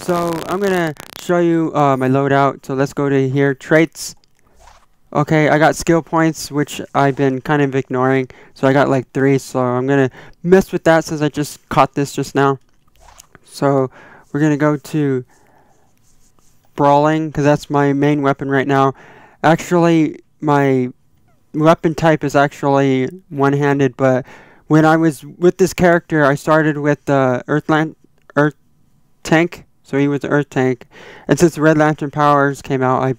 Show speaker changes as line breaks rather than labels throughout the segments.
so I'm gonna show you my loadout. So let's go to here, traits. Okay, I got skill points, which I've been kind of ignoring. So I got like 3, so I'm gonna mess with that since I just caught this just now. So we're gonna go to brawling, because that's my main weapon right now. Actually, my weapon type is actually one-handed, but when I was with this character, I started with the Earth tank, so he was the Earth tank. And since the Red Lantern powers came out, I've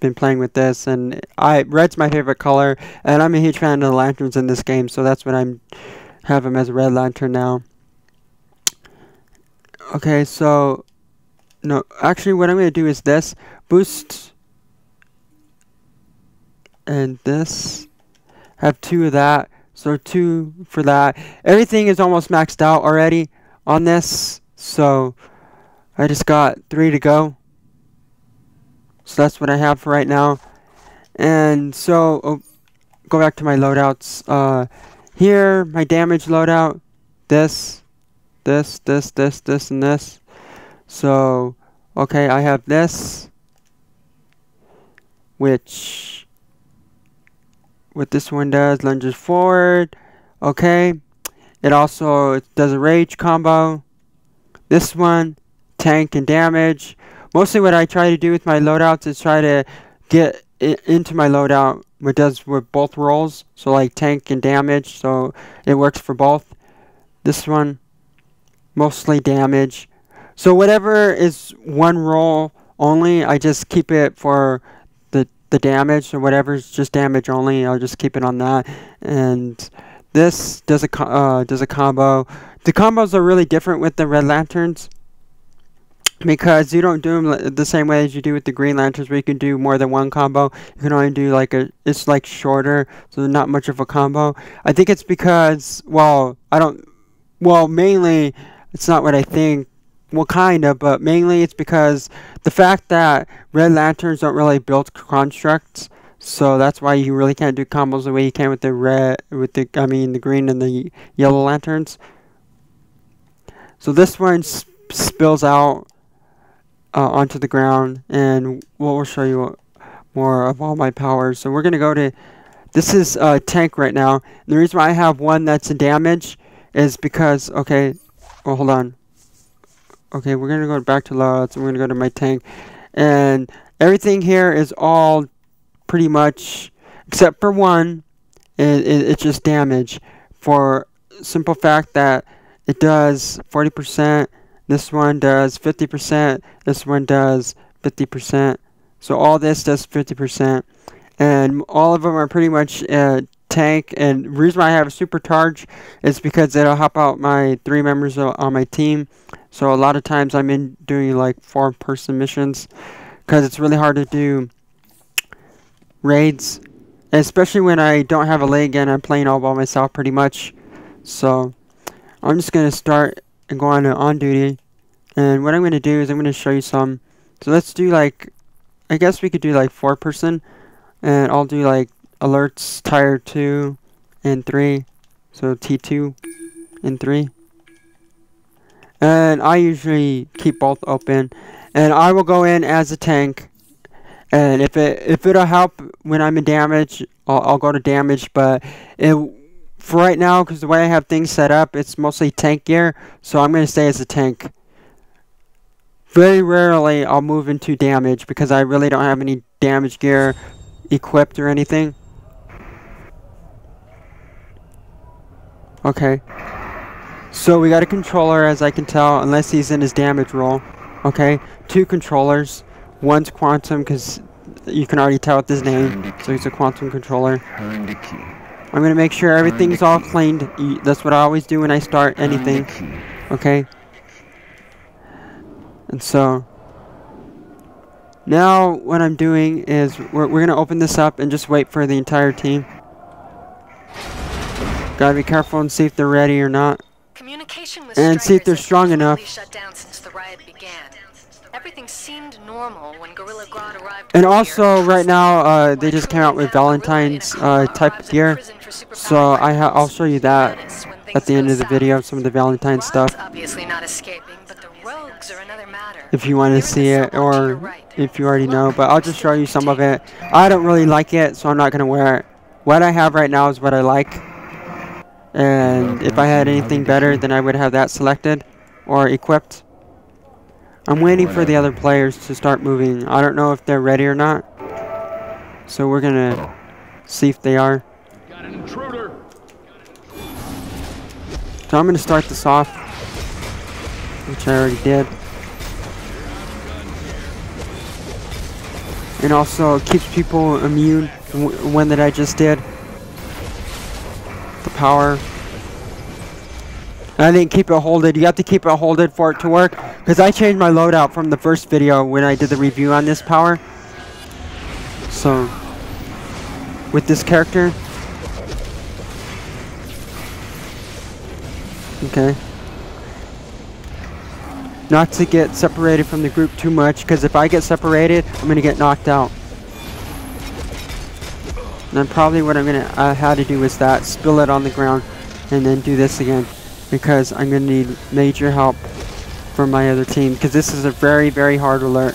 been playing with this, and red's my favorite color, and I'm a huge fan of the lanterns in this game, so that's what I'm have him as a Red Lantern now. Okay, so no, actually what I'm going to do is this boost and this, have 2 of that, so 2 for that. Everything is almost maxed out already on this, so I just got 3 to go. So that's what I have for right now. And so go back to my loadouts. Here, my damage loadout, this, and this. So okay, I have this, which what this one does, lunges forward. Okay, it also does a rage combo. This one, tank and damage. Mostly what I try to do with my loadouts is try to get it into my loadout what does with both roles, so like tank and damage, so it works for both. This one, mostly damage. So whatever is one role only, I just keep it for the damage, or whatever's just damage only, I'll just keep it on that. And this does a combo. The combos are really different with the Red Lanterns, because you don't do them the same way as you do with the Green Lanterns, where you can do more than one combo. You can only do like it's like shorter, so not much of a combo. I think it's because, mainly, it's not what I think. Well, kind of, but mainly it's because the fact that Red Lanterns don't really build constructs, so that's why you really can't do combos the way you can with the the Green and the Yellow Lanterns. So this one spills out onto the ground, and we'll show you more of all my powers. So we're gonna go to, this is tank right now. And the reason why I have one that's in damage is because, okay, well, hold on. Okay, we're gonna go back to loadouts, and we're gonna go to my tank, and everything here is all pretty much, except for one, it's just damage, for simple fact that it does 40%, this one does 50%, this one does 50%, so all this does 50%, and all of them are pretty much tank. And the reason why I have a supercharge is because it'll help out my 3 members on my team. So a lot of times I'm doing like 4-person missions, because it's really hard to do raids, especially when I don't have a leg and I'm playing all by myself pretty much. So I'm just gonna start and go on duty, and what I'm gonna do is I'm gonna show you some. So let's do like, I guess we could do like 4-person, and I'll do like alerts tier 2 and 3, so T2 and 3. And I usually keep both open, and I will go in as a tank, and if it'll help when I'm in damage, I'll go to damage. But for right now, because the way I have things set up, it's mostly tank gear, so I'm going to stay as a tank. Very rarely I'll move into damage, because I really don't have any damage gear equipped or anything. Okay. So we got a controller, as I can tell, unless he's in his damage role. Okay, 2 controllers. One's quantum, because you can already tell with his name, so he's a quantum controller. I'm going to make sure everything's all cleaned. That's what I always do when I start anything. Okay. And so now what I'm doing is we're going to open this up and just wait for the entire team. Gotta be careful and see if they're ready or not. And see if they're strong enough.
Everything seemed normal when Gorilla Grodd arrived.
And also, right now, they just came out with Valentine's type of gear. So I'll show you that at the end of the video, some of the Valentine stuff.
Obviously not escaping, but the rogues are another matter.
if you want to
Near
see
the
it,
circle to your
or
right.
if you already know,
Look,
but I'll
you're
just
still
show you some of it.
rotating.
I don't really like it, so I'm not going to wear it. What I have right now is what I like, and if I had anything better, then I would have that selected or equipped. I'm waiting for the other players to start moving. I don't know if they're ready or not, so we're going to see if they are.
Got an intruder.
So I'm going to start this off, which I already did. And also keeps people immune, one that I just did. The power. And I didn't keep it holded. You have to keep it holded for it to work. Because I changed my loadout from the first video when I did the review on this power. So, with this character. Okay. Not to get separated from the group too much, because if I get separated, I'm going to get knocked out. And then probably what I'm going to have to do is that, spill it on the ground, and then do this again. Because I'm going to need major help from my other team, because this is a very, very hard alert.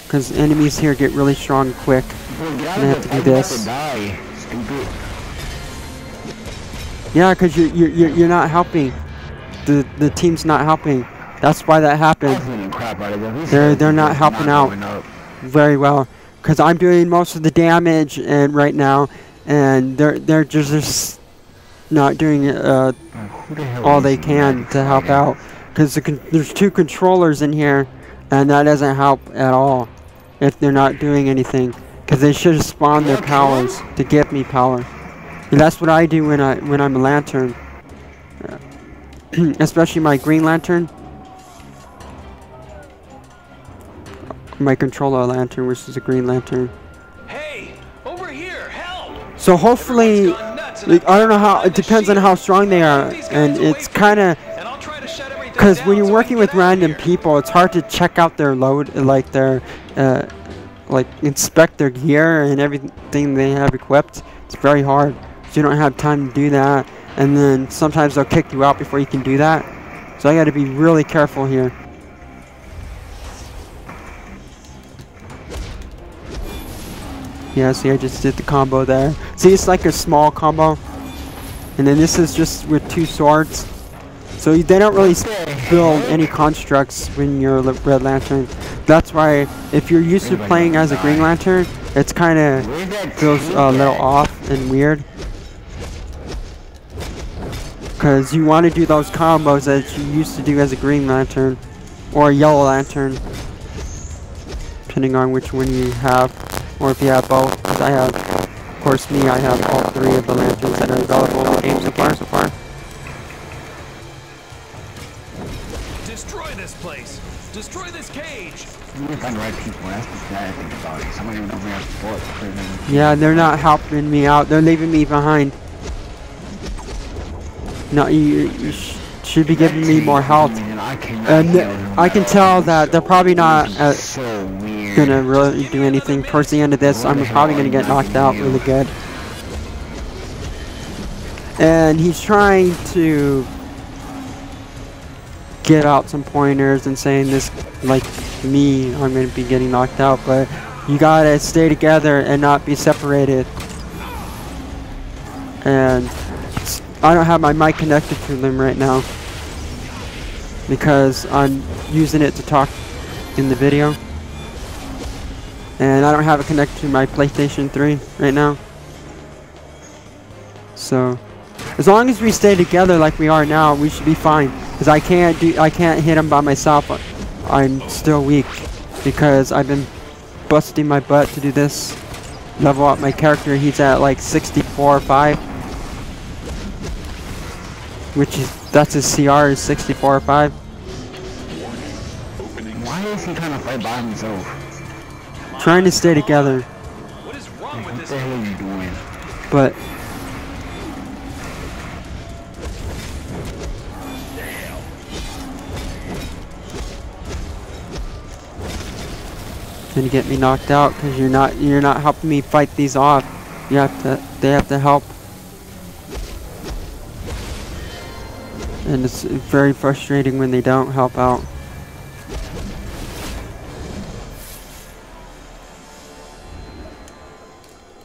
Because enemies here get really strong quick. And I have to do this. Yeah, because you're not helping. The team's not helping. That's why that happened. They're not helping out very well. Because I'm doing most of the damage and right now, and they're just not doing all they can to help out. Because there's 2 controllers in here, and that doesn't help at all if they're not doing anything. Because they should have spawned their powers to give me power. And that's what I do when I'm a lantern. Especially my green lantern. My controller lantern, which is a green lantern.
Hey, over here, help!
So hopefully, I don't know how, it depends on how strong they are. And it's kind of, because when you're working with random people, it's hard to check out their load, like their, like inspect their gear and everything they have equipped. It's very hard. So you don't have time to do that. And then sometimes they'll kick you out before you can do that. So I got to be really careful here. Yeah, see, I just did the combo there. See, it's like a small combo. And then this is just with 2 swords. So they don't really build any constructs when you're a Red Lantern. That's why, if you're used to playing as a Green Lantern, it's kind of feels a little off and weird. Because you want to do those combos that you used to do as a Green Lantern or a Yellow Lantern, depending on which one you have, or if you have both. Because I have, of course, I have all 3 of the lanterns that are available in the game so far.
Destroy this place! Destroy this cage!
Yeah, they're not helping me out. They're leaving me behind. No, you should be giving me more health. And I can tell that they're probably not gonna really do anything towards the end of this. I'm probably gonna get knocked out really good. And he's trying to get out some pointers and saying this, like me, I'm gonna be getting knocked out, but you gotta stay together and not be separated. And I don't have my mic connected to them right now because I'm using it to talk in the video, and I don't have it connected to my PlayStation 3 right now. So as long as we stay together like we are now, we should be fine. Because I can't hit him by myself. I'm still weak because I've been busting my butt to do this. Level up my character. He's at like 64 or 5. Which is, that's his CR is 64 or 5.
Why is he trying to fight by himself?
Trying to stay together.
What is wrong with
What
this?
the hell are you doing?
But gonna get me knocked out because you're not helping me fight these off. They have to help. And it's very frustrating when they don't help out.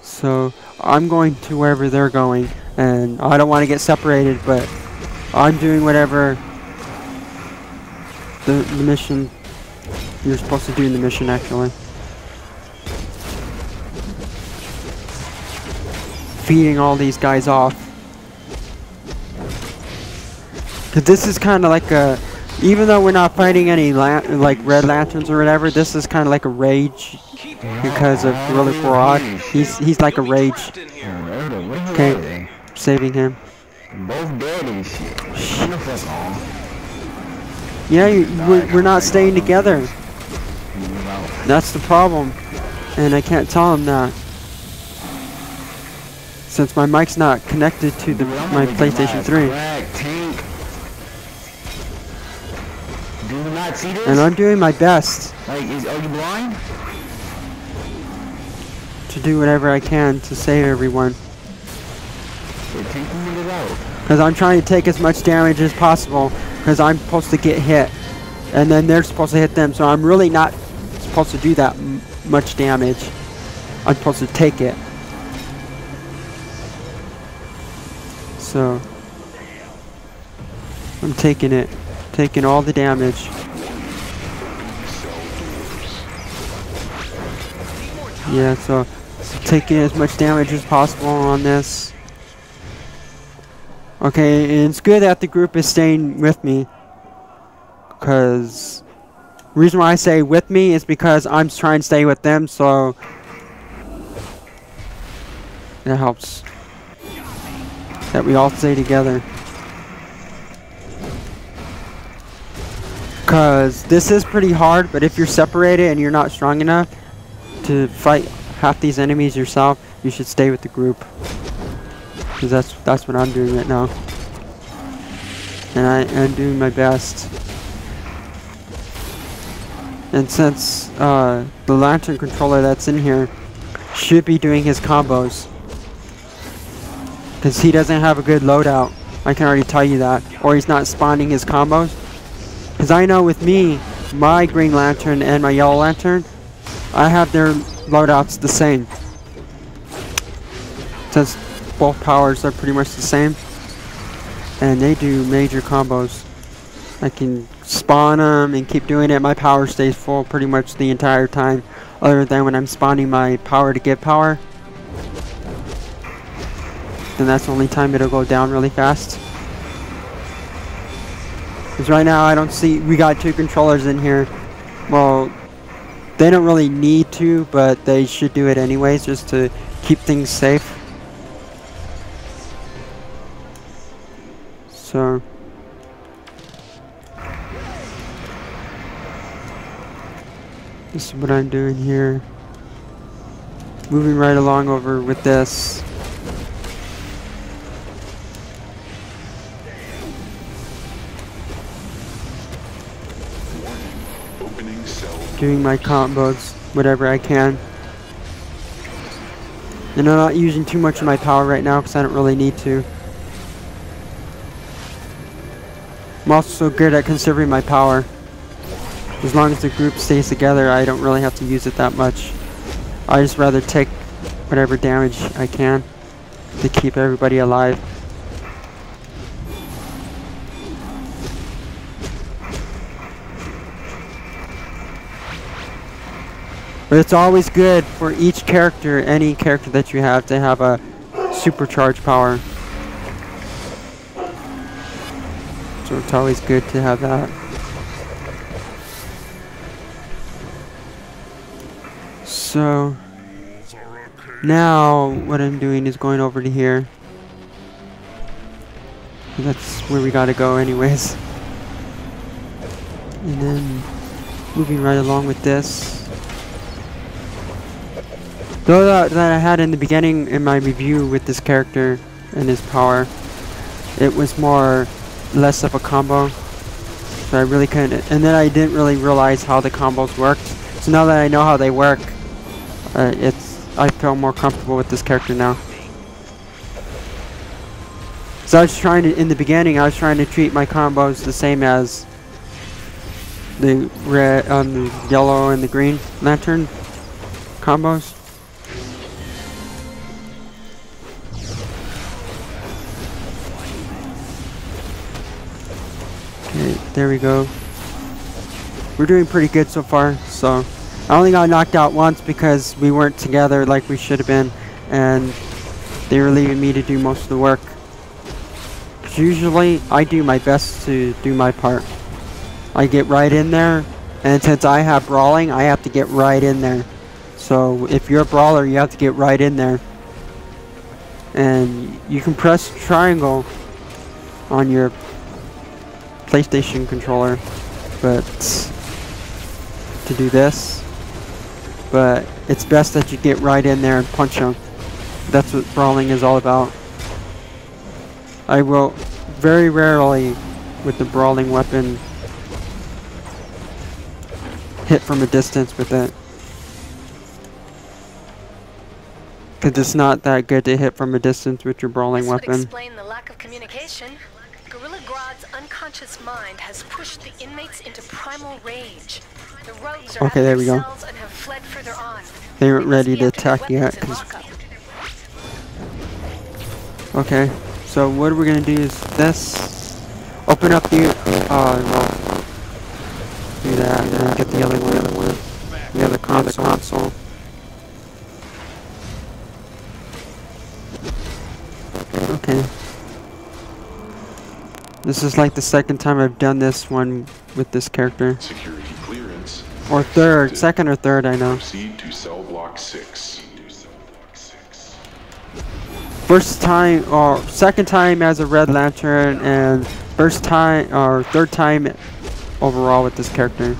So I'm going to wherever they're going, and I don't want to get separated, but I'm doing whatever the mission you're supposed to do in the mission, actually. Feeding all these guys off. Cause this is kind of like a, even though we're not fighting any like red lanterns or whatever, this is kind of like a rage because of Gorilla Grodd. He's like a rage. Okay, saving him.
Both dead and shit. Shut the fuck off.
Yeah, we're not staying together. That's the problem, and I can't tell him that since my mic's not connected to my PlayStation 3.
Do you not see this?
And I'm doing my best.
Like, are you blind?
To do whatever I can to save everyone. Because I'm trying to take as much damage as possible, because I'm supposed to get hit. And then they're supposed to hit them, so I'm really not supposed to do that much damage. I'm supposed to take it. So I'm taking it. Taking all the damage. Yeah, so taking as much damage as possible on this. Okay, and it's good that the group is staying with me. Because the reason why I say with me is because I'm trying to stay with them, so it helps that we all stay together. Because this is pretty hard, but if you're separated and you're not strong enough to fight half these enemies yourself, you should stay with the group. Because that's what I'm doing right now. And I am doing my best. And since the lantern controller that's in here should be doing his combos. Because he doesn't have a good loadout. I can already tell you that. Or he's not spawning his combos. Because I know with me, my Green Lantern and my Yellow Lantern, I have their loadouts the same. Since both powers are pretty much the same. And they do major combos. I can spawn them and keep doing it. My power stays full pretty much the entire time. Other than when I'm spawning my power to get power. Then that's the only time it'll go down really fast. Because right now I don't see, we got two controllers in here. Well, they don't really need to, but they should do it anyways just to keep things safe. So this is what I'm doing here. Moving right along over with this. Doing my combos, whatever I can. And I'm not using too much of my power right now because I don't really need to. I'm also good at conserving my power. As long as the group stays together, I don't really have to use it that much. I just rather take whatever damage I can to keep everybody alive. But it's always good for each character, any character that you have, to have a supercharged power. So it's always good to have that. So now what I'm doing is going over to here. That's where we gotta go anyways. And then moving right along with this. Though that I had in the beginning in my review with this character and his power, it was less of a combo. So I really couldn't, and then I didn't really realize how the combos worked. So now that I know how they work, I feel more comfortable with this character now. So I was trying to, in the beginning, I was trying to treat my combos the same as the red, the yellow and the green lantern combos. Okay, there we go. We're doing pretty good so far, so I only got knocked out once because we weren't together like we should have been, and they were leaving me to do most of the work. 'Cause usually, I do my best to do my part. I get right in there, and since I have brawling, I have to get right in there. So if you're a brawler, you have to get right in there. And you can press triangle on your PlayStation controller, but to do this, but it's best that you get right in there and punch them. That's what brawling is all about. I will very rarely, with the brawling weapon, hit from a distance with it, because it's not that good to hit from a distance with your brawling
This would
weapon.
explain the lack of communication. Gorilla Grodd's unconscious mind has pushed the inmates into primal rage. The rogues are
Okay,
out
there
of
we
their
go.
cells and have fled further on.
They weren't
must
ready
be
to
after their
attack yet,
weapons in
'cause
lockup.
okay, so what we're gonna do is this. Open up the well, do that and then get the other one. The other console. Okay. This is like the second time I've done this one with this character.
Security clearance.
Or third, second or third, I know.
Proceed to cell block 6.
First time, or second time as a Red Lantern, and first time, or third time overall with this character.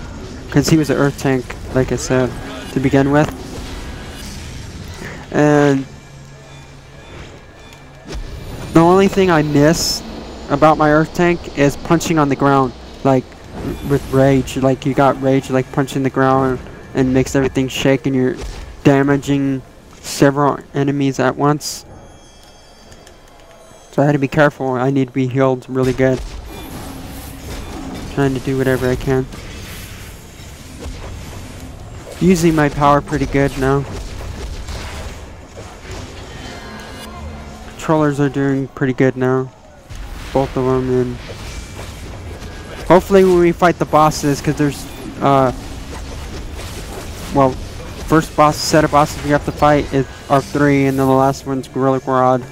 Because he was an Earth tank, like I said, to begin with. And the only thing I miss about my Earth tank is punching on the ground, like with rage. Like you got rage, like punching the ground and makes everything shake, and you're damaging several enemies at once. So I had to be careful. I need to be healed really good. Trying to do whatever I can. Using my power pretty good now. Controllers are doing pretty good now. Both of them, and hopefully when we fight the bosses, because there's well, first set of bosses we have to fight are 3, and then the last one's Gorilla Grodd.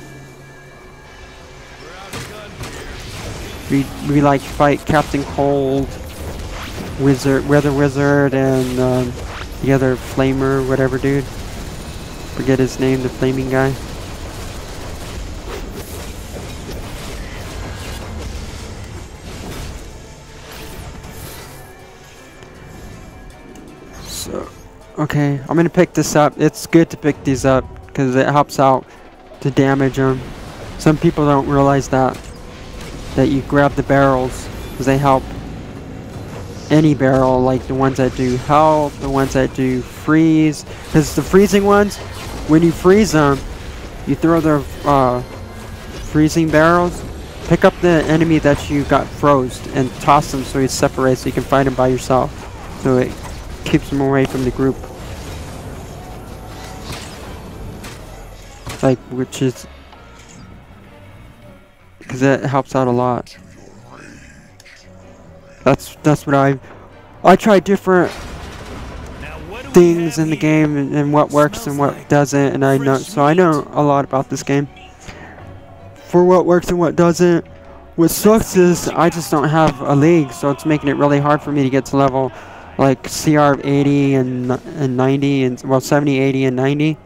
We like fight Captain Cold, Weather Wizard, and the other Flamer, whatever dude. Forget his name, the flaming guy. So, okay, I'm gonna pick this up. It's good to pick these up because it helps out to damage them. Some people don't realize that you grab the barrels because they help. Any barrel, like the ones that do health, the ones that do freeze, because the freezing ones, when you freeze them, you throw their freezing barrels, pick up the enemy that you got froze and toss them so he separates so you can fight him by yourself, so it keeps him away from the group, like, which is because it helps out a lot. That's what I try different things in the game and what works and what doesn't, and I know a lot about this game for what works and what doesn't. What sucks is I just don't have a league, so it's making it really hard for me to get to level like CR 80 and 90 and well 70, 80 and 90.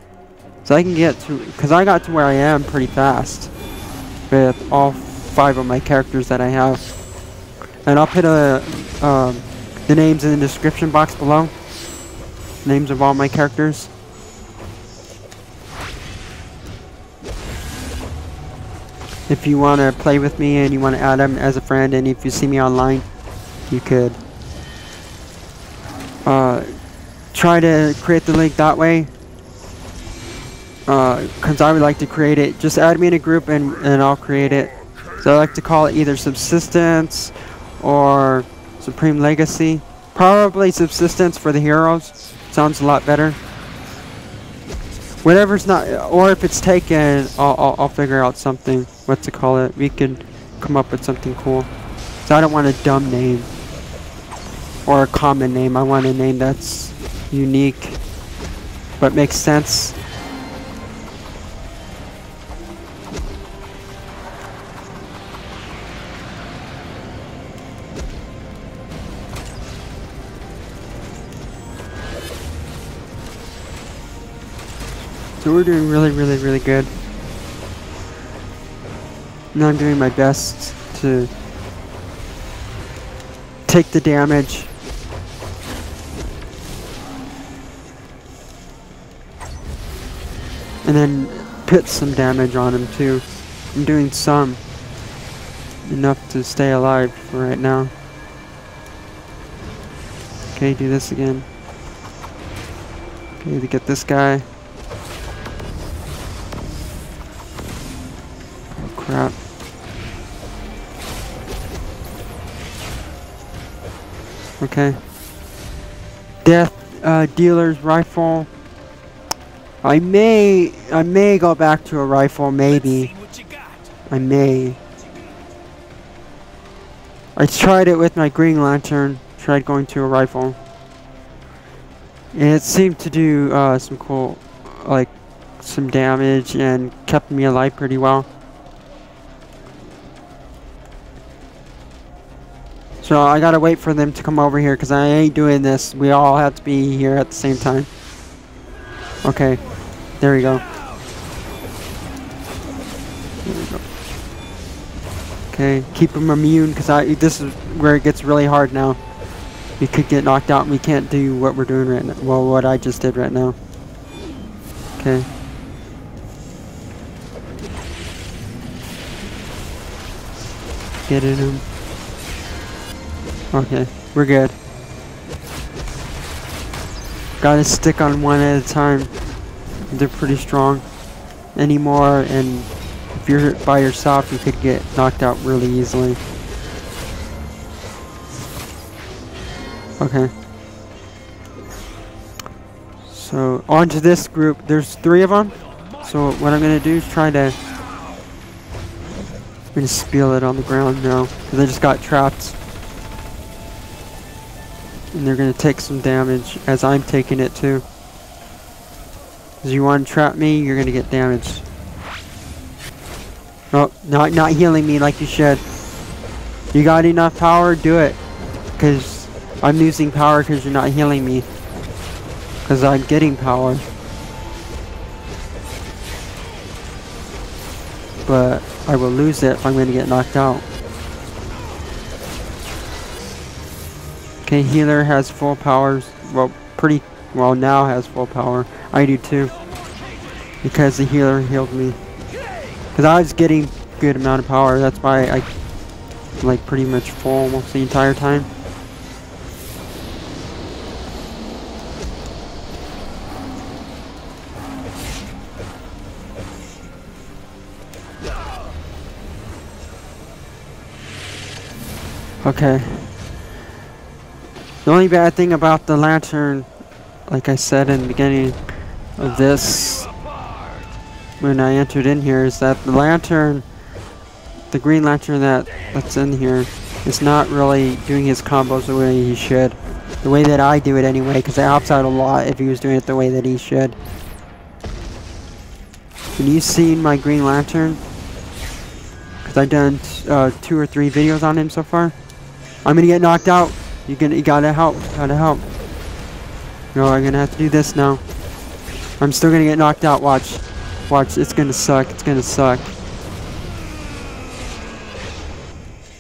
So I can get to, because I got to where I am pretty fast with all 5 of my characters that I have. And I'll put the names in the description box below. Names of all my characters. If you want to play with me and you want to add them as a friend, and if you see me online, you could try to create the link that way. Because I would like to create it. Just add me in a group and I'll create it. So I like to call it either Subsistence or Supreme Legacy. Probably Subsistence for the heroes. Sounds a lot better. Whatever's not, or if it's taken, I'll figure out something. What to call it? We could come up with something cool. So I don't want a dumb name or a common name. I want a name that's unique but makes sense. So we're doing really, really, really good. Now I'm doing my best to take the damage. And then put some damage on him too. I'm doing some. Enough to stay alive for right now. Okay, do this again. Okay, to get this guy. Oh crap. Okay. Death dealer's rifle. I may go back to a rifle, maybe. I may. I tried it with my Green Lantern. Tried going to a rifle. And it seemed to do some cool, like, some damage and kept me alive pretty well. So I gotta wait for them to come over here because I ain't doing this. We all have to be here at the same time. Okay, there we go. There we go. Okay, keep them immune because this is where it gets really hard now. We could get knocked out and we can't do what we're doing right now. Well, what I just did right now. Okay. Get in him. Okay, we're good. Gotta stick on one at a time. They're pretty strong. Anymore, and if you're by yourself, you could get knocked out really easily. Okay. So, on to this group. There's 3 of them. So, what I'm gonna do is try to... I'm gonna spill it on the ground now, because I just got trapped. And they're gonna take some damage, as I'm taking it too. Because you want to trap me, you're gonna get damaged. Oh, not healing me like you should. You got enough power? Do it. Because I'm losing power because you're not healing me. Because I'm getting power. But I will lose it if I'm gonna get knocked out. Okay, healer has full powers. Well, pretty well now has full power. I do too. Because the healer healed me. Because I was getting good amount of power. That's why I like pretty much full almost the entire time. Okay. The only bad thing about the lantern, like I said in the beginning of this, when I entered in here, is that the lantern, the Green Lantern that's in here, is not really doing his combos the way he should. The way that I do it anyway, because I helps out a lot if he was doing it the way that he should. Have you seen my Green Lantern? Because I've done 2 or 3 videos on him so far. I'm gonna get knocked out. You gotta help. Gotta help. No, I'm gonna have to do this now. I'm still gonna get knocked out. Watch. Watch. It's gonna suck. It's gonna suck.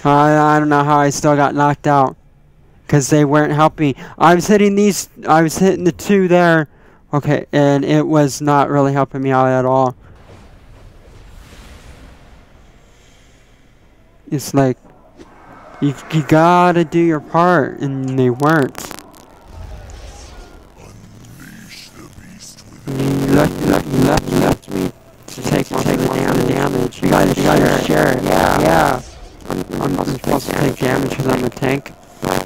I don't know how I still got knocked out. Because they weren't helping. I was hitting these. I was hitting the 2 there. Okay, and it was not really helping me out at all. It's like, you gotta do your part, and they weren't. You left me to take most of the damage. You gotta share Yeah. I'm supposed to take damage because I'm a tank.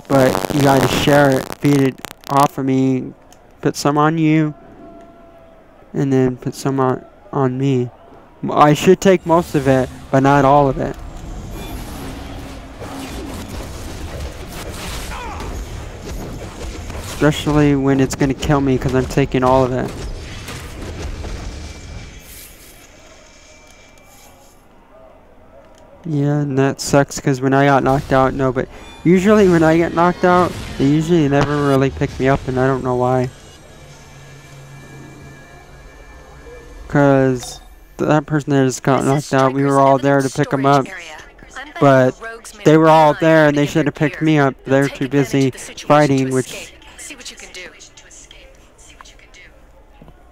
But you gotta share it, feed it off of me, put some on you, and then put some on me. I should take most of it, but not all of it. Especially when it's gonna kill me because I'm taking all of it. Yeah, and that sucks because when I got knocked out, no, but usually when I get knocked out, they usually never really pick me up, and I don't know why. Because that person that just got knocked out, we were all there to pick them up, but they were all there and they should have picked me up. They're too busy fighting, which...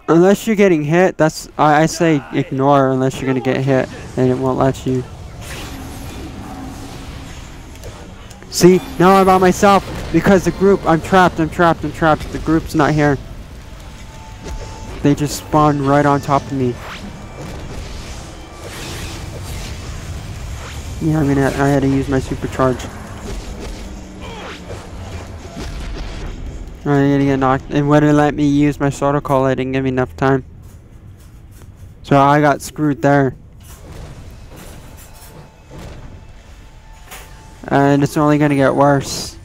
Unless you're getting hit, that's... I say ignore unless you're going to get hit, and it won't let you. See, now I'm by myself because the group, I'm trapped. The group's not here. They just spawned right on top of me. Yeah, I had to use my supercharge. I didn't get knocked. It wouldn't let me use my protocol. It didn't give me enough time. So I got screwed there. And it's only gonna get worse.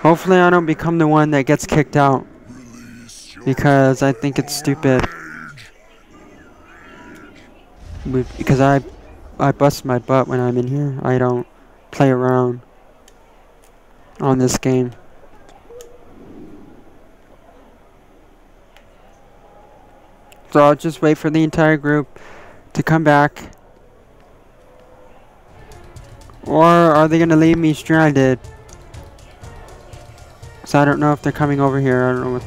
Hopefully I don't become the one that gets kicked out. Because I think it's stupid. Because I bust my butt when I'm in here. I don't play around on this game. So I'll just wait for the entire group to come back. Or are they gonna leave me stranded? So I don't know if they're coming over here. I don't know what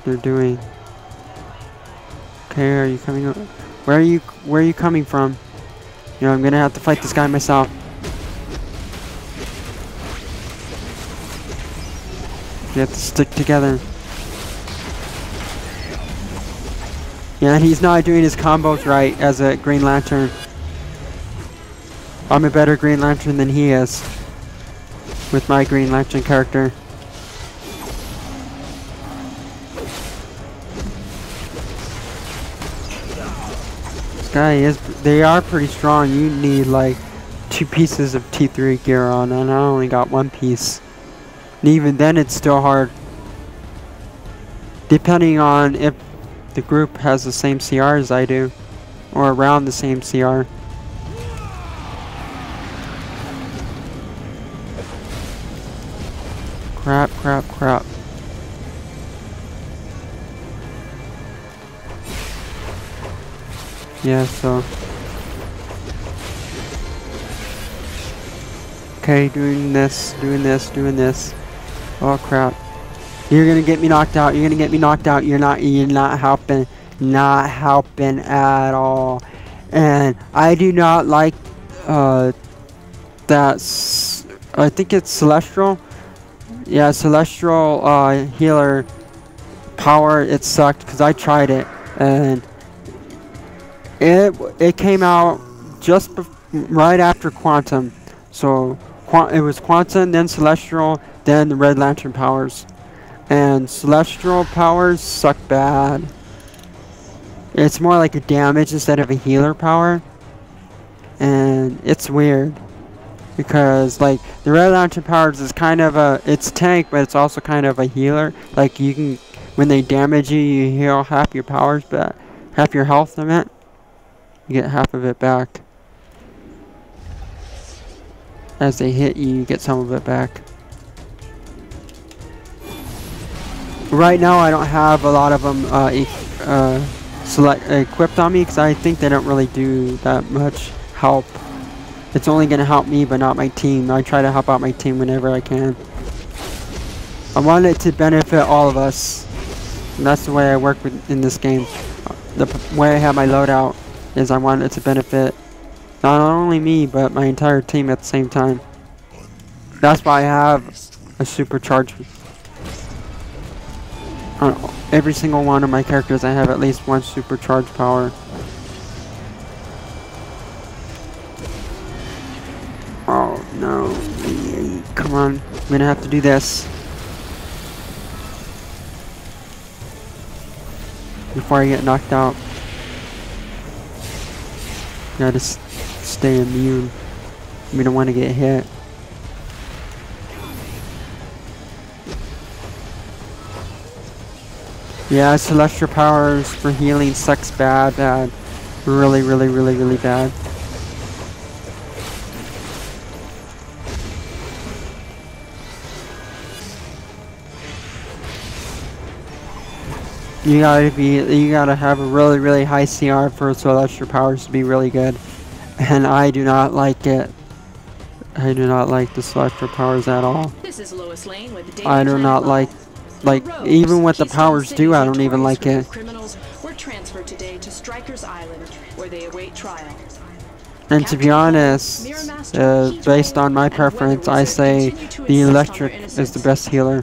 they're doing. Okay, are you coming over? Where are you coming from? You know, I'm gonna have to fight this guy myself. We have to stick together. Yeah, he's not doing his combos right as a Green Lantern. I'm a better Green Lantern than he is with my Green Lantern character. This guy is, they are pretty strong. You need like 2 pieces of T3 gear on, and I only got 1 piece. And even then it's still hard. Depending on if the group has the same CR as I do, or around the same CR. Crap. Yeah, so. Okay, doing this. Oh crap. You're gonna get me knocked out. You're not helping. Not helping at all. And I do not like that. I think it's Celestial. Yeah, Celestial healer power. It sucked because I tried it and it came out just right after Quantum. So it was Quantum, then Celestial, then the Red Lantern powers. And Celestial powers suck bad. It's more like a damage instead of a healer power. And it's weird. Because like the Red Lantern powers is kind of it's tank, but it's also kind of a healer. Like you can, when they damage you, you heal half your powers back, half your health I meant. You get half of it back. As they hit you, you get some of it back. Right now I don't have a lot of them equipped on me because I think they don't really do that much help. It's only going to help me but not my team. I try to help out my team whenever I can. I want it to benefit all of us. And that's the way I work in this game. The way I have my loadout is I want it to benefit not only me but my entire team at the same time. That's why I have a supercharge. On every single one of my characters I have at least 1 supercharge power. on. I'm gonna have to do this before I get knocked out. Gotta stay immune. We don't want to get hit. Yeah, celestial powers for healing sucks bad. Really, really, really, really bad. You gotta have a really, really high CR for celestial powers to be really good. And I do not like it. I do not like the celestial powers at all.
This is Lois Lane with
I do not like even what the powers do, I don't even like it.
Criminals were transferred today to Strikers Island, where they await trial.
And to be honest, based on my preference, I say the electric is the best healer.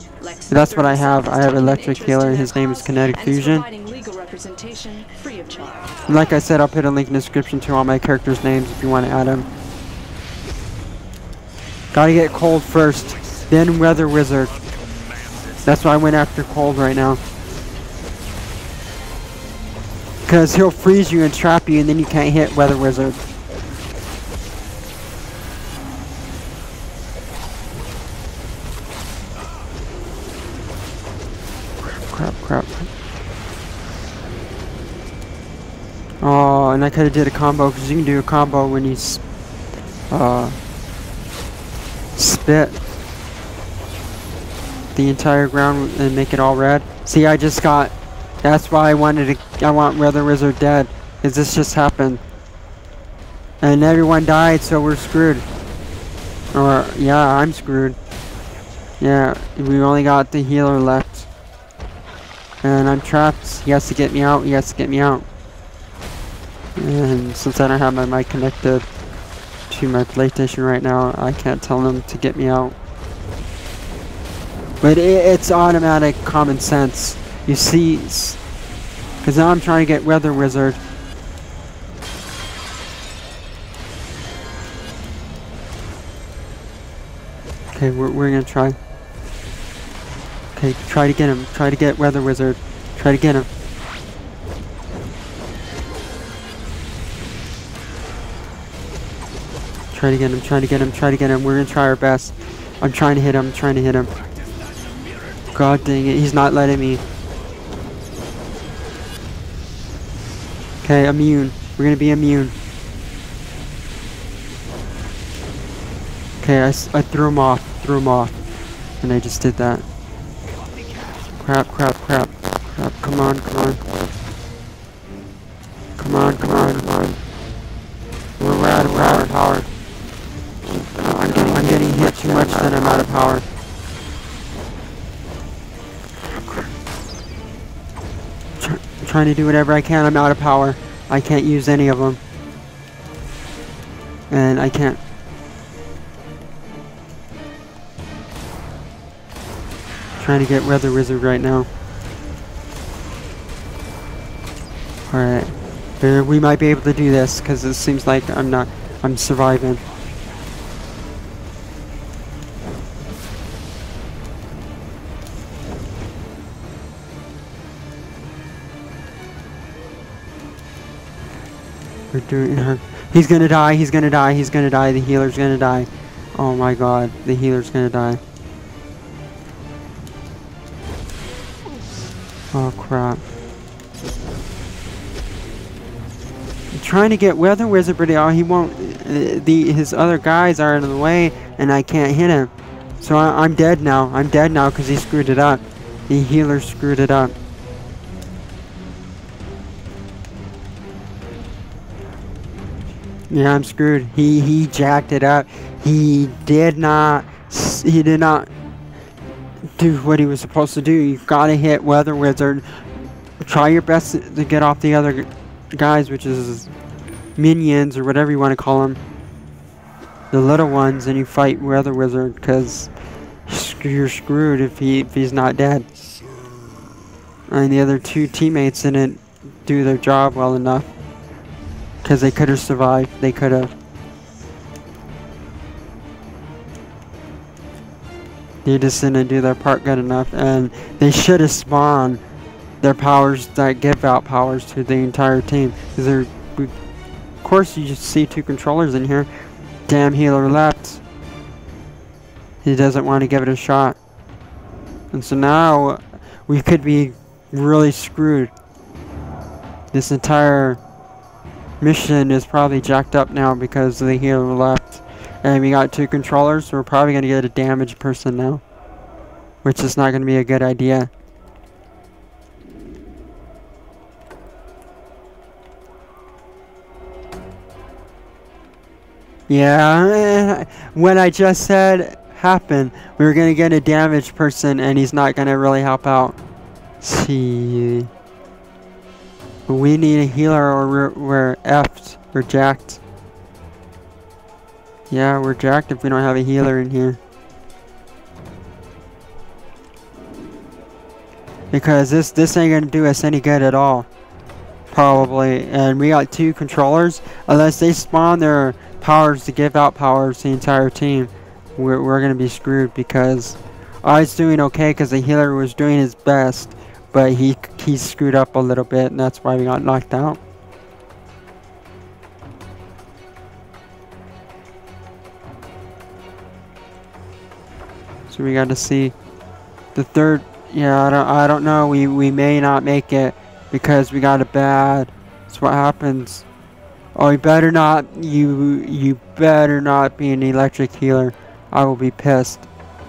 That's what I have. I have electric healer. His name is Kinetic Fusion. And like I said, I'll put a link in the description to all my characters' names if you want to add them. Gotta get Cold first, then Weather Wizard. That's why I went after Cold right now. Because he'll freeze you and trap you, and then you can't hit Weather Wizard. Crap. Oh, and I could have did a combo, because you can do a combo when you spit the entire ground and make it all red. See, I just got... That's why I want Weather Wizard dead, because this just happened. And everyone died, so we're screwed. Or, yeah, I'm screwed. Yeah, we only got the healer left. And I'm trapped. He has to get me out. He has to get me out. And since I don't have my mic connected to my PlayStation right now, I can't tell him to get me out. But it's automatic common sense. You see, because now I'm trying to get Weather Wizard. Okay, we're gonna try. Okay, try to get him. Try to get Weather Wizard. Try to get him. Try to get him. Try to get him. Try to get him. We're gonna try our best. I'm trying to hit him. I'm trying to hit him. God dang it, he's not letting me. Okay, immune. We're gonna be immune. Okay, I threw him off. Threw him off. And I just did that. Crap. Come on. We're out of power. I'm getting hit too much that I'm out of power. I'm trying to do whatever I can. I'm out of power. I can't use any of them. And I can't. Trying to get Weather Wizard right now. Alright. We might be able to do this, because it seems like I'm surviving. We're doing her. He's gonna die, the healer's gonna die. Oh my god, the healer's gonna die. Oh crap. I'm trying to get Weather Wizard, but he won't. His other guys are in the way, and I can't hit him. So I'm dead now. I'm dead now because he screwed it up. The healer screwed it up. Yeah, I'm screwed. He jacked it up. He did not do what he was supposed to do. You gotta hit Weather Wizard. Try your best to get off the other guys, which is minions or whatever you want to call them, the little ones, and you fight Weather Wizard, because you're screwed if he's not dead. And the other two teammates didn't do their job well enough, because they could have survived. They could have. They just didn't do their part good enough, and they should have spawned their powers that give out powers to the entire team. Because of course, you just see 2 controllers in here. Damn healer left. He doesn't want to give it a shot. And so now we could be really screwed. This entire mission is probably jacked up now because the healer left. And we got 2 controllers, so we're probably going to get a damaged person now. Which is not going to be a good idea. Yeah, what I just said happened. We were going to get a damaged person and he's not going to really help out. See. We need a healer or we're effed. We're jacked. Yeah, we're jacked if we don't have a healer in here. Because this ain't gonna do us any good at all. Probably. And we got 2 controllers. Unless they spawn their powers to give out powers to the entire team, we're gonna be screwed because I was doing okay because the healer was doing his best. But he screwed up a little bit and that's why we got knocked out. So we got to see the third. Yeah, I don't know. We may not make it because we got a bad. That's what happens. Oh, you better not. You better not be an electric healer. I will be pissed.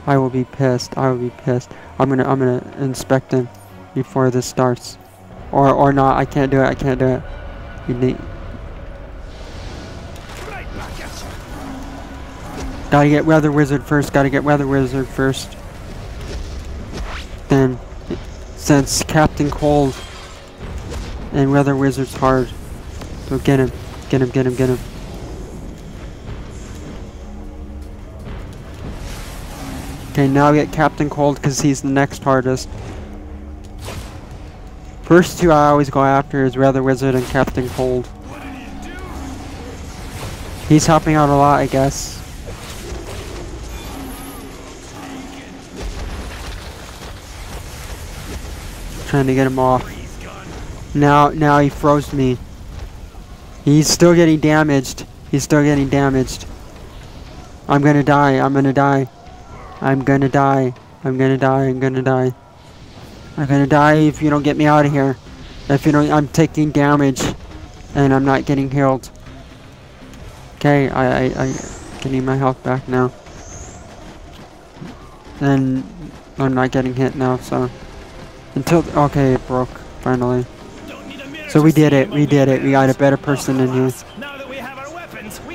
I will be pissed. I will be pissed. I'm gonna inspect him before this starts, or not. I can't do it. I can't do it. You need. Gotta get Weather Wizard first. Gotta get Weather Wizard first. Then, since Captain Cold and Weather Wizard's hard, so get him, get him, get him, get him. Okay, now we get Captain Cold because he's the next hardest. First 2 I always go after is Weather Wizard and Captain Cold. He's helping out a lot, I guess. Trying to get him off. Now he froze me. He's still getting damaged. He's still getting damaged. I'm gonna die. I'm gonna die. I'm gonna die. I'm gonna die. I'm gonna die. I'm gonna die if you don't get me out of here. If you don't, I'm taking damage, and I'm not getting healed. Okay, I getting my health back now. And I'm not getting hit now, so until okay, it broke finally. So we did it. We did it. We got a better person in here.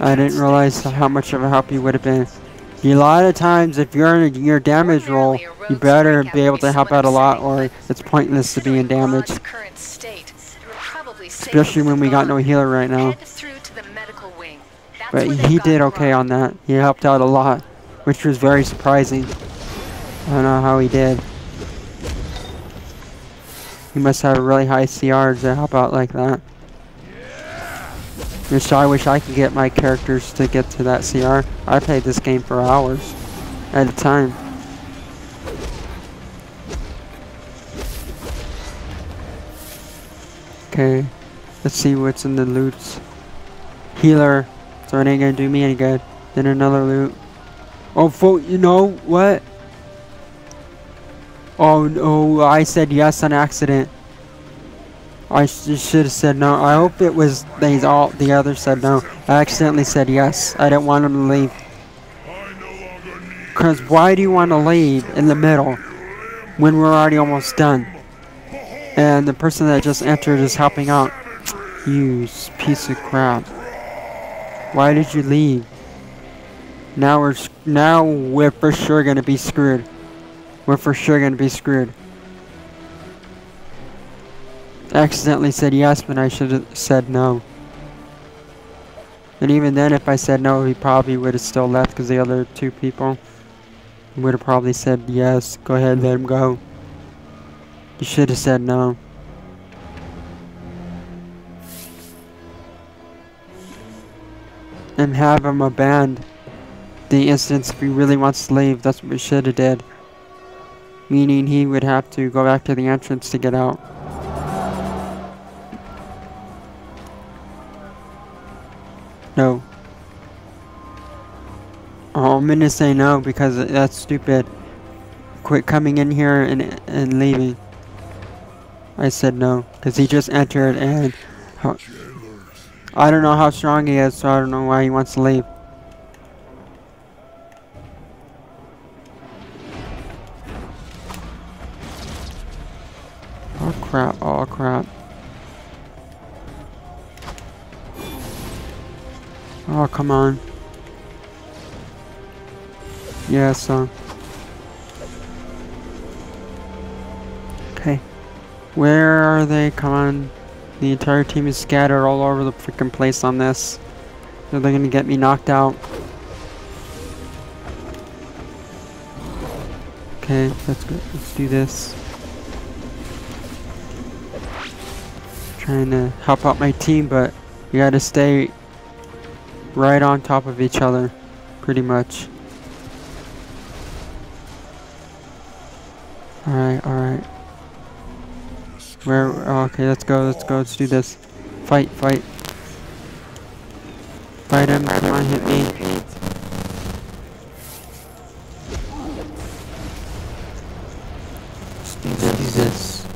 I didn't realize how much of a help you would have been. A lot of times, if you're in your damage roll, you better be able to help out a lot, or it's pointless to be in damage. Especially when we got no healer right now. But he did okay on that. He helped out a lot, which was very surprising. I don't know how he did. He must have a really high CR to help out like that. Which I wish I could get my characters to get to that CR. I played this game for hours at a time. Okay, let's see what's in the loots. Healer, so it ain't gonna do me any good. Then another loot. Oh, you know what? Oh no, I said yes on accident. I should have said no. I hope it was the others said no. I accidentally said yes. I didn't want them to leave. Because why do you want to leave in the middle when we're already almost done? And the person that just entered is helping out. You piece of crap. Why did you leave? Now we're for sure gonna be screwed. We're for sure gonna be screwed. I accidentally said yes when I should have said no. And even then, if I said no, he probably would have still left because the other 2 people would have probably said yes. Go ahead, let him go. You should have said no. And have him abandoned. the instance if he really wants to leave. That's what we should have did. Meaning he would have to go back to the entrance to get out. No. Oh, I'm gonna say no because that's stupid. Quit coming in here and leaving. I said no because he just entered and I don't know how strong he is, so I don't know why he wants to leave. Oh crap, oh crap. Oh, come on. Yeah, so. Okay. Where are they? Come on. The entire team is scattered all over the freaking place on this. So they're gonna get me knocked out. Okay, let's go. Let's do this. Trying to help out my team, but you gotta stay right on top of each other, pretty much. Alright, alright. Where? Oh, okay, let's go, let's do this. Fight, fight. Fight him, come on, hit me. Let's do this.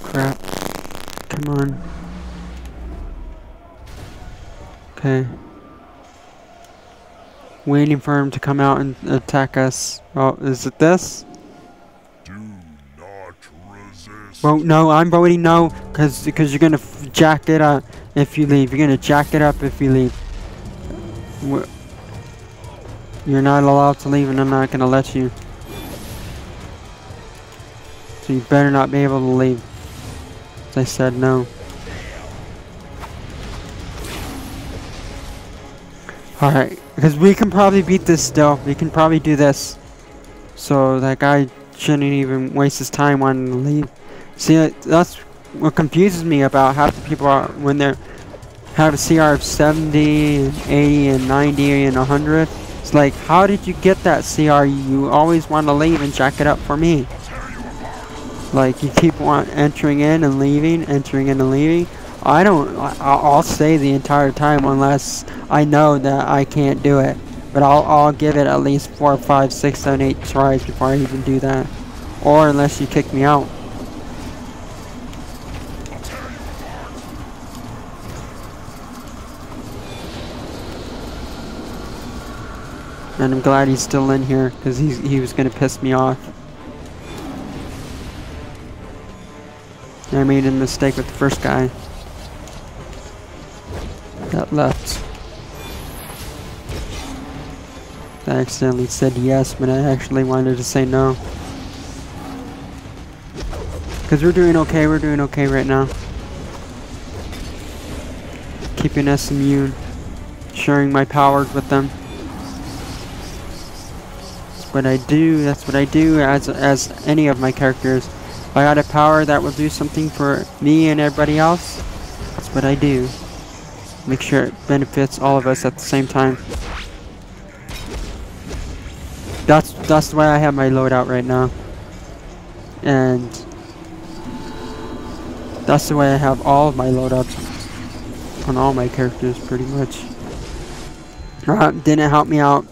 Crap. Come on. Okay. Waiting for him to come out and attack us. Oh, is it this?
Do not resist.
Well, no, I'm voting no, because you're gonna jack it up if you leave. You're gonna jack it up if you leave. You're not allowed to leave, and I'm not gonna let you. So you better not be able to leave. As I said no. Alright, because we can probably beat this still. We can probably do this. So that guy shouldn't even waste his time wanting to leave. See, that's what confuses me about half the people are when they have a CR of 70, and 80, and 90, and 100. It's like, how did you get that CR? You always want to leave and jack it up for me. Like, you keep entering in and leaving, entering in and leaving. I'll stay the entire time unless I know that I can't do it. But I'll give it at least 4, 5, 6, 7, 8 tries before I even do that. Or unless you kick me out. And I'm glad he's still in here because he was gonna piss me off. I made a mistake with the first guy that left. I accidentally said yes, but I actually wanted to say no. Because we're doing okay right now. Keeping us immune. Sharing my powers with them. That's what I do as any of my characters. If I got a power that will do something for me and everybody else, that's what I do. Make sure it benefits all of us at the same time. That's the way I have my loadout right now. And that's the way I have all of my loadouts on all my characters pretty much. Didn't help me out.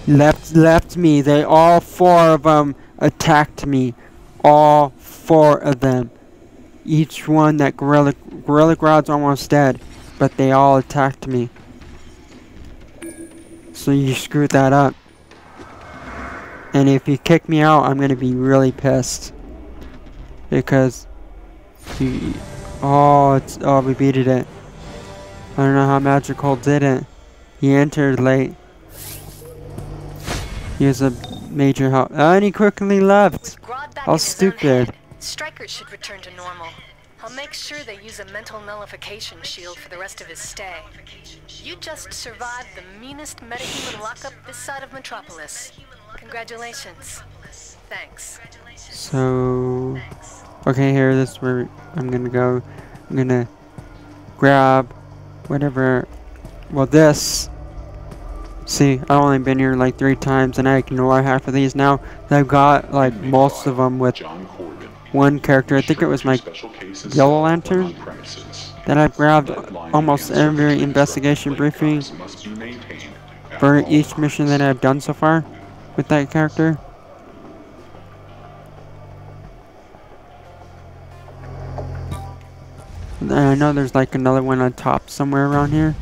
Left me. They all 4 of them attacked me. All 4 of them. Each one that Gorilla Grodd's almost dead, but they all attacked me. So you screwed that up. And if you kick me out, I'm gonna be really pissed. Because we beat it. I don't know how Magical did it. He entered late. He was a major help. And he quickly left. How stupid.
Strikers should return to normal. I'll make sure they use a mental nullification shield for the rest of his stay. You just survived the meanest metahuman lockup this side of Metropolis. Congratulations. Thanks.
So, okay, here, this is where I'm gonna go. I'm gonna grab whatever well, this. See, I've only been here like 3 times, and I ignore half of these now. I've got like most of them with
John Corbin.
one character. I think it was my
Special cases
Yellow
when
Lantern
on premises.
that I've grabbed
Deadline
almost
and
every
certain
investigation
instructions
briefing
must be maintained at
for
all
each mission that
times.
I've done so far with that character. And I know there's like another one on top somewhere around here.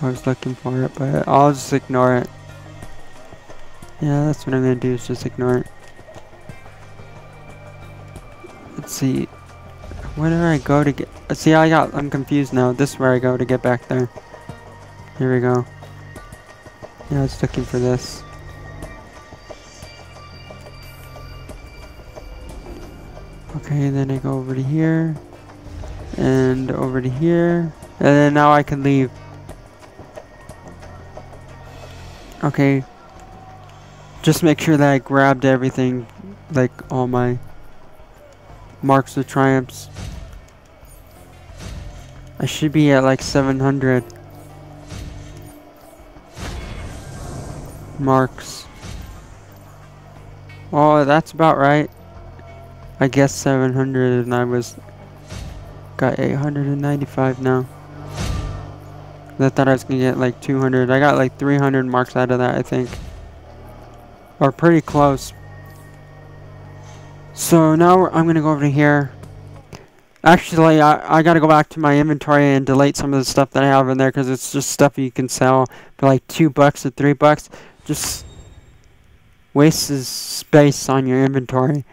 I was looking for it, but I'll just ignore it. Yeah, that's what I'm gonna do, is just ignore it. Let's see. Where do I go to get... See, I'm confused now. This is where I go to get back there. Here we go. Yeah, I was looking for this. Okay, then I go over to here. And over to here. And then now I can leave. Okay. Just make sure that I grabbed everything. Like all my marks of triumphs. I should be at like 700 marks. Oh, that's about right. I guess 700, and I got 895 now. I thought I was gonna get like 200. I got like 300 marks out of that, I think. Or pretty close. So now I'm gonna go over to here. Actually, I gotta go back to my inventory and delete some of the stuff that I have in there, because it's just stuff you can sell for like $2 or $3. Just wastes space on your inventory.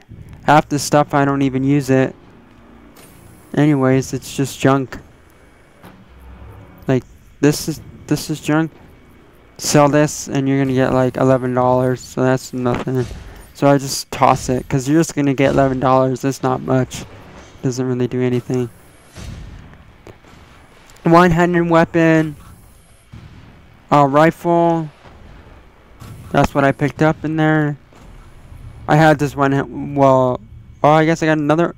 Half the stuff I don't even use it. Anyways, it's just junk. Like this is junk. Sell this and you're gonna get like $11, so that's nothing. So I just toss it, because you're just gonna get $11. That's not much. Doesn't really do anything. One-handed weapon. Rifle. That's what I picked up in there. I had this one. Well, oh, I guess I got another.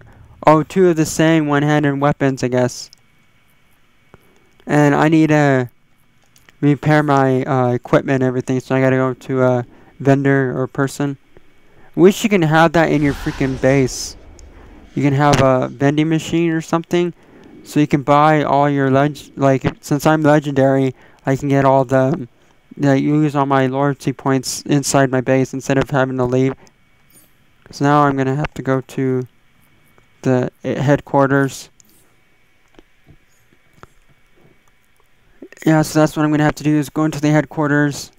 Oh, 2 of the same one-handed weapons, I guess. And I need to repair my equipment and everything, so I gotta go to a vendor or person. Wish you can have that in your freaking base. You can have a vending machine or something, so you can buy all your like, since I'm legendary, I can get all the use all my loyalty points inside my base instead of having to leave. So now I'm gonna have to go to the headquarters. Yeah, so that's what I'm gonna have to do, is go into the headquarters.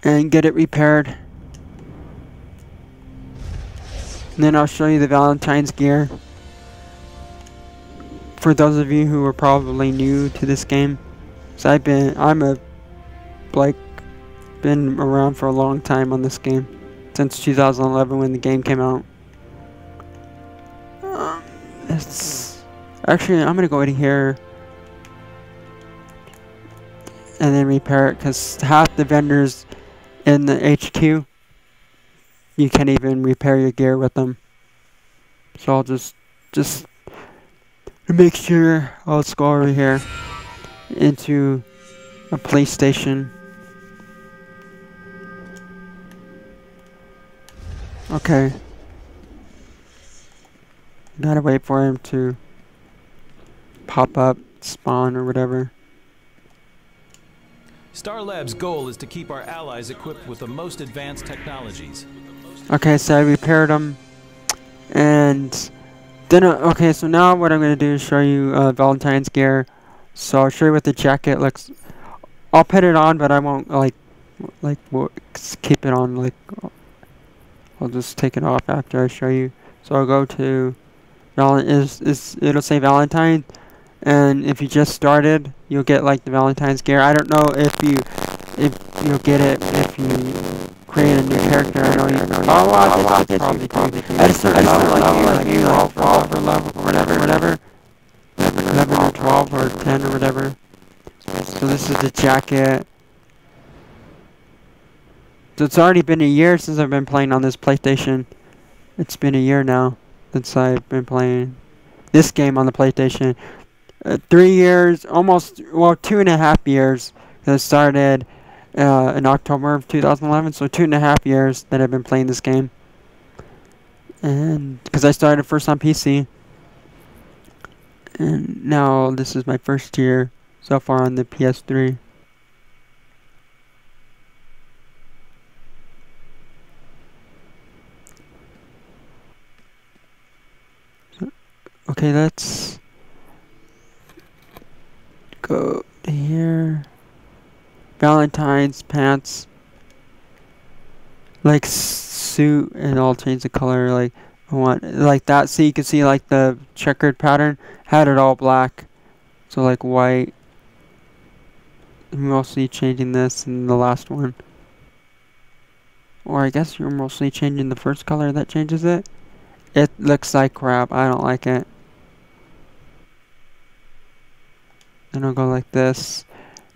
And get it repaired. And then I'll show you the Valentine's gear. For those of you who are probably new to this game. So been around for a long time on this game. Since 2011 when the game came out. Actually, I'm gonna go in here and then repair it, because half the vendors in the HQ, you can't even repair your gear with them. So I'll just make sure I'll go over here into a police station. Okay. Gotta wait for him to pop up, spawn, or whatever.
Star Lab's goal is to keep our allies equipped with the most advanced technologies.
Okay, so I repaired them, and then okay, so now what I'm gonna do is show you Valentine's gear. So I'll show you what the jacket looks. I'll put it on, but I won't keep it on. Like, I'll just take it off after I show you. So I'll go to it'll say Valentine. And if you just started, you'll get like the Valentine's gear. I don't know if you'll get it if you create a new character. I know you. Oh, wow, probably do. At a certain level, like you, like 12 or level or whatever, 11 or 12 or 10 or whatever. So this is the jacket. So it's already been a year since I've been playing on this PlayStation. It's been a year now since I've been playing this game on the PlayStation. 3 years, almost, well, 2.5 years. It started in October of 2011, so 2.5 years that I've been playing this game. And because I started first on PC. And now this is my first year so far on the PS3. Okay, let's go to here. Valentine's pants. Like suit, and I'll change the color like I want, like that, so you can see like the checkered pattern. Had it all black, so like white. I'm mostly changing this in the last one. Or I guess you're mostly changing the first color that changes it. It looks like crap. I don't like it. Then I'll go like this.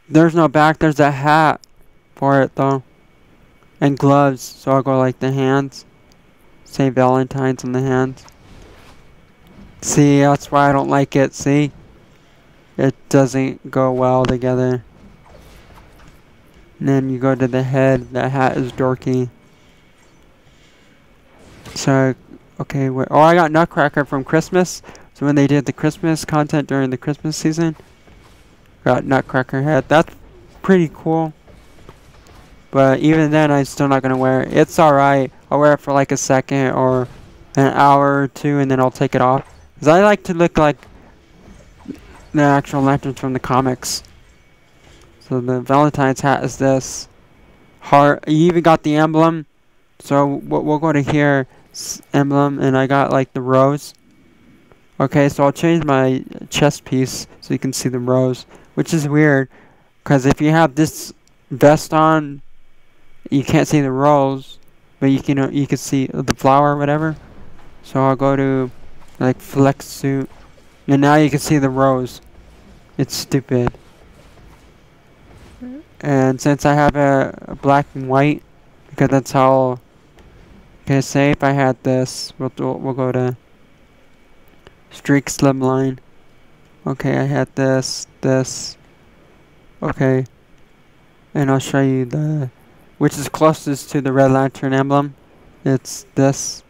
There's no back. There's a hat for it though. And gloves. So I'll go like the hands. Say Valentine's on the hands. See, that's why I don't like it. See? It doesn't go well together. And then you go to the head. The hat is dorky. So, okay. Oh, I got Nutcracker from Christmas. So when they did the Christmas content during the Christmas season. Got Nutcracker head. That's pretty cool. But even then, I'm still not going to wear it. It's alright. I'll wear it for like a second or an hour or two, and then I'll take it off. Because I like to look like the actual lanterns from the comics. So the Valentine's hat is this. Heart. You even got the emblem. So we'll go to here. Emblem. And I got like the rose. Okay, so I'll change my chest piece so you can see the rose. Which is weird. Because if you have this vest on, you can't see the rose, but you can see the flower or whatever. So I'll go to like flex suit, and now you can see the rose. It's stupid. And since I have a black and white, because that's how. Okay, say if I had this, we'll go to streak slimline. Okay, I had this. Okay, and I'll show you the. Which is closest to the Red Lantern emblem. It's this.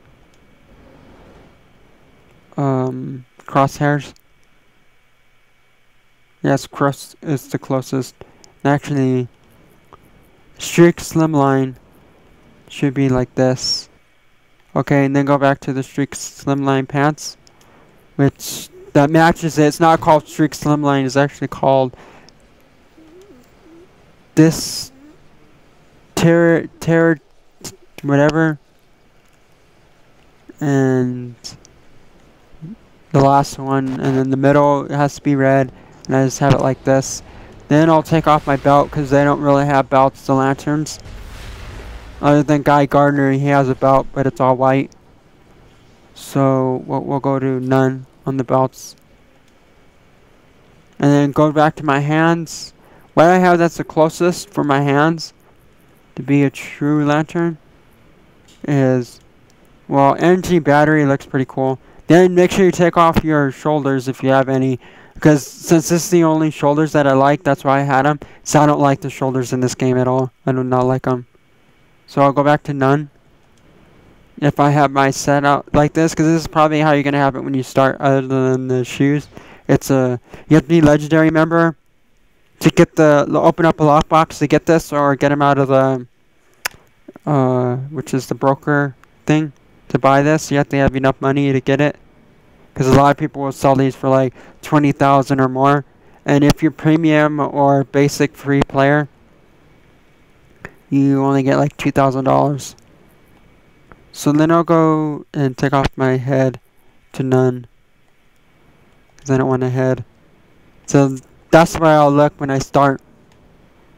Crosshairs. Yes, it's the closest. Actually, streak slimline should be like this. Okay, and then go back to the streak slimline pants, which that matches it. It's not called streak slimline. It's actually called this. Terror, whatever, and the last one, and then the middle has to be red, and I just have it like this. Then I'll take off my belt because they don't really have belts to lanterns. Other than Guy Gardner, he has a belt, but it's all white. So we'll go to none on the belts, and then go back to my hands. What I have that's the closest for my hands to be a true lantern is, well, energy battery looks pretty cool. Then make sure you take off your shoulders if you have any, because since this is the only shoulders that I like, that's why I had them. So I don't like the shoulders in this game at all. I do not like them. So I'll go back to none. If I have my set out like this, because this is probably how you're gonna have it when you start, other than the shoes. It's you have to be legendary member to get open up a lockbox to get this, or get them out of the which is the broker thing to buy this. You have to have enough money to get it, because a lot of people will sell these for like 20,000 or more. And if you're premium or basic free player, you only get like $2,000. So then I'll go and take off my head to none, because I don't want a head. So that's where I'll look when I start.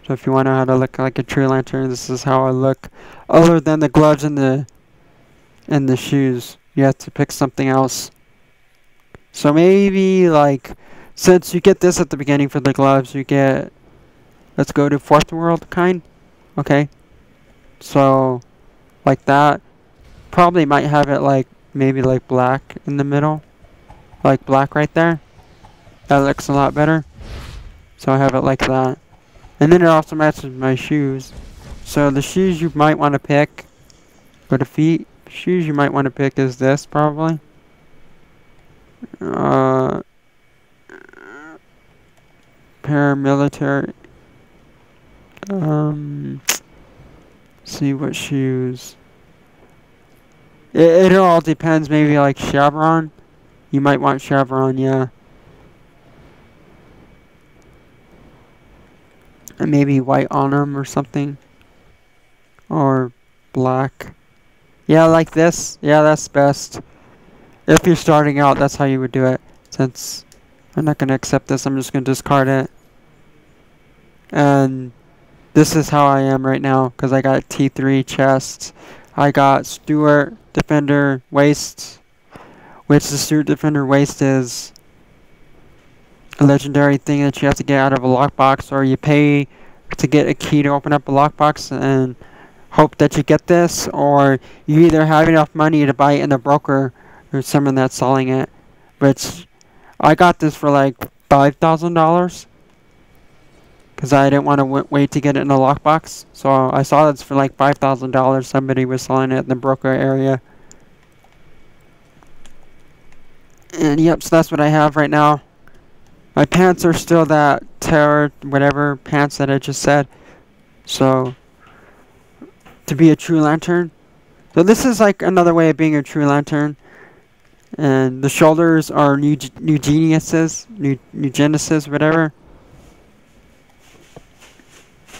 So if you want to know how to look like a true lantern, this is how I look. Other than the gloves and the shoes, you have to pick something else. So maybe like, since you get this at the beginning for the gloves, you get Let's go to fourth world kind. Okay. So, like that. Probably might have it like, maybe like black in the middle. Like black right there. That looks a lot better. So I have it like that. And then it also matches my shoes. So the shoes you might want to pick for the feet. Shoes you might want to pick is this probably. Paramilitary. See what shoes. It all depends. Maybe like chevron. You might want chevron, yeah. And maybe white on them or something. Or black. Yeah, like this. Yeah, that's best. If you're starting out, that's how you would do it. Since I'm not going to accept this, I'm just going to discard it. And this is how I am right now. Because I got T3 chest. I got Stewart Defender waist. Which the Stewart Defender waist is a legendary thing that you have to get out of a lockbox, or you pay to get a key to open up a lockbox and hope that you get this, or you either have enough money to buy it in a broker or someone that's selling it. Which I got this for like $5,000 because I didn't want to wait to get it in a lockbox. So I saw this for like $5,000. Somebody was selling it in the broker area. And yep, so that's what I have right now. My pants are still that terror, whatever pants that I just said. So, to be a true lantern. So this is like another way of being a true lantern. And the shoulders are new genesis, whatever.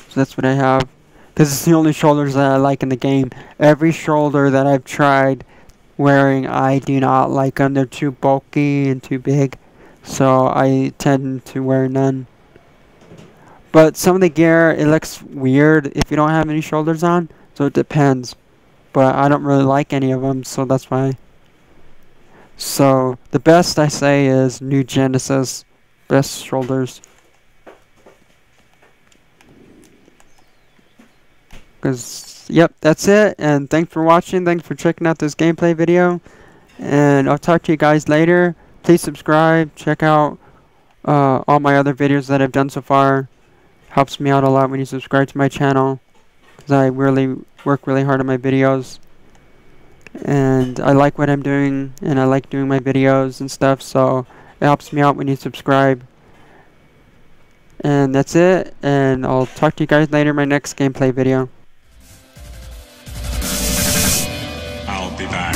So that's what I have. Because it's the only shoulders that I like in the game. Every shoulder that I've tried wearing, I do not like them. They're too bulky and too big. So I tend to wear none. But some of the gear, it looks weird if you don't have any shoulders on. So it depends. But I don't really like any of them, so that's why. So the best I say is New Genesis. Best shoulders. Because, yep, that's it. And thanks for watching. Thanks for checking out this gameplay video. And I'll talk to you guys later. Please subscribe, check out all my other videos that I've done so far. Helps me out a lot when you subscribe to my channel, because I really work really hard on my videos. And I like what I'm doing, and I like doing my videos and stuff, so it helps me out when you subscribe. And that's it, and I'll talk to you guys later in my next gameplay video.
I'll be back.